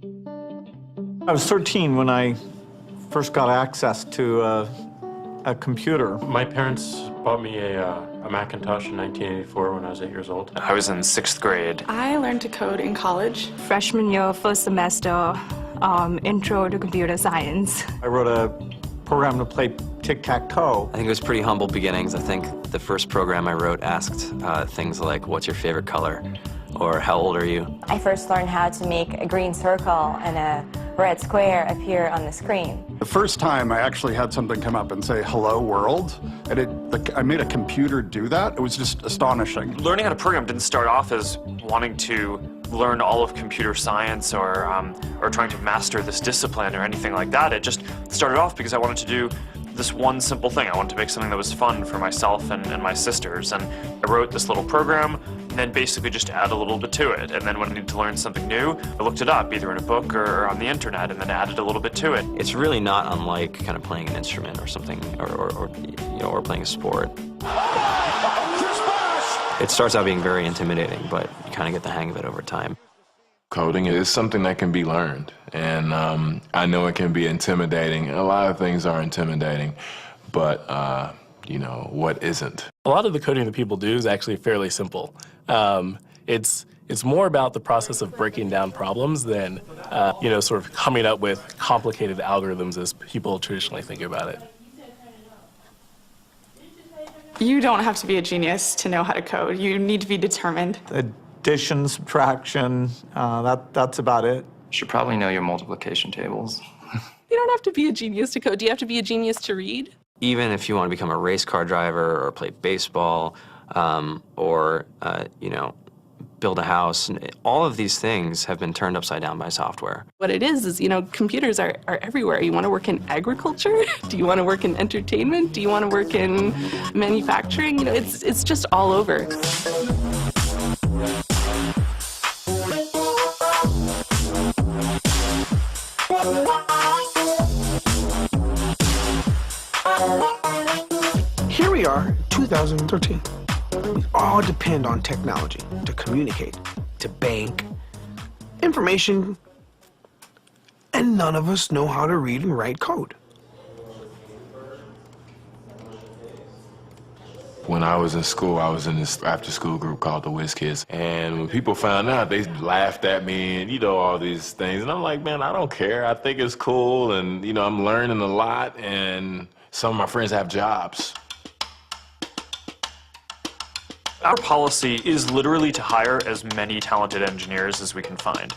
I was 13 when I first got access to a computer. My parents bought me a Macintosh in 1984 when I was 8 years old. I was in 6th grade. I learned to code in college. Freshman year, first semester, intro to computer science. I wrote a program to play tic-tac-toe. I think it was pretty humble beginnings. I think the first program I wrote asked things like, what's your favorite color? Or how old are you? I first learned how to make a green circle and a red square appear on the screen. The first time I actually had something come up and say, hello world, and I made a computer do that. It was just astonishing. Learning how to program didn't start off as wanting to learn all of computer science or trying to master this discipline or anything like that. It just started off because I wanted to do this one simple thing. I wanted to make something that was fun for myself and my sisters. And I wrote this little program and then basically just add a little bit to it. And then when I needed to learn something new, I looked it up either in a book or on the internet and then added a little bit to it. It's really not unlike kind of playing an instrument or something, or playing a sport. It starts out being very intimidating, but you kind of get the hang of it over time. Coding is something that can be learned, and I know it can be intimidating. A lot of things are intimidating, but you know, what isn't? A lot of the coding that people do is actually fairly simple. It's more about the process of breaking down problems than, sort of coming up with complicated algorithms as people traditionally think about it. You don't have to be a genius to know how to code. You need to be determined. Addition, subtraction, that's about it. You should probably know your multiplication tables. You don't have to be a genius to code. Do you have to be a genius to read? Even if you want to become a race car driver or play baseball or build a house, all of these things have been turned upside down by software. What it is, computers are everywhere. You want to work in agriculture? Do you want to work in entertainment? Do you want to work in manufacturing? It's just all over. Here we are, 2013. We all depend on technology to communicate, to bank, information, and none of us know how to read and write code. When I was in school, I was in this after-school group called the Whiz Kids, and when people found out, they laughed at me and, all these things. And I'm like, man, I don't care. I think it's cool, and, I'm learning a lot, and some of my friends have jobs. Our policy is literally to hire as many talented engineers as we can find.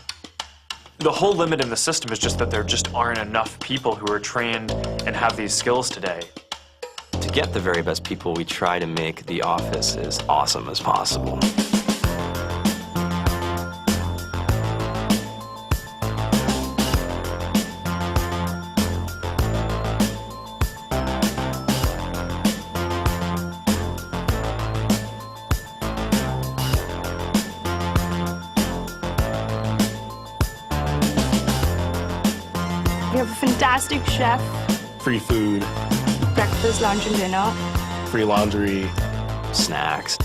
The whole limit in the system is just that there just aren't enough people who are trained and have these skills today. To get the very best people, we try to make the office as awesome as possible. We have a fantastic chef. Free food, Breakfast, lunch, and dinner. free laundry, snacks,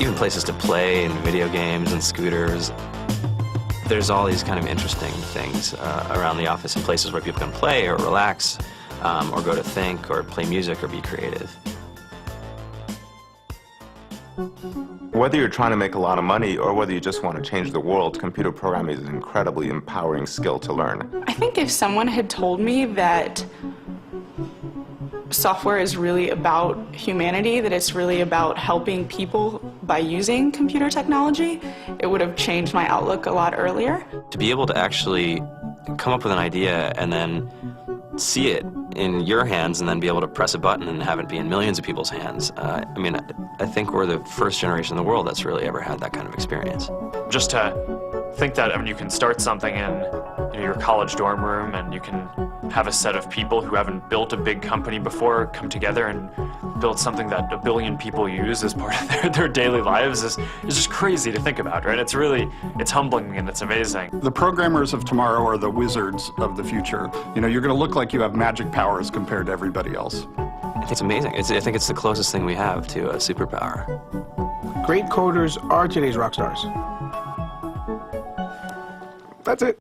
even places to play and video games and scooters. There's all these kind of interesting things around the office and places where people can play or relax or go to think or play music or be creative. Whether you're trying to make a lot of money or whether you just want to change the world, computer programming is an incredibly empowering skill to learn. I think if someone had told me that software is really about humanity, that it's really about helping people by using computer technology, it would have changed my outlook a lot earlier. To be able to actually come up with an idea and then see it in your hands and then be able to press a button and have it be in millions of people's hands. I think we're the first generation in the world that's really ever had that kind of experience. Just to think that you can start something in your college dorm room and you can have a set of people who haven't built a big company before come together and build something that 1 billion people use as part of their daily lives is just crazy to think about, right? It's humbling and it's amazing. The programmers of tomorrow are the wizards of the future. You're going to look like you have magic powers compared to everybody else. I think it's amazing. I think it's the closest thing we have to a superpower. Great coders are today's rock stars. That's it.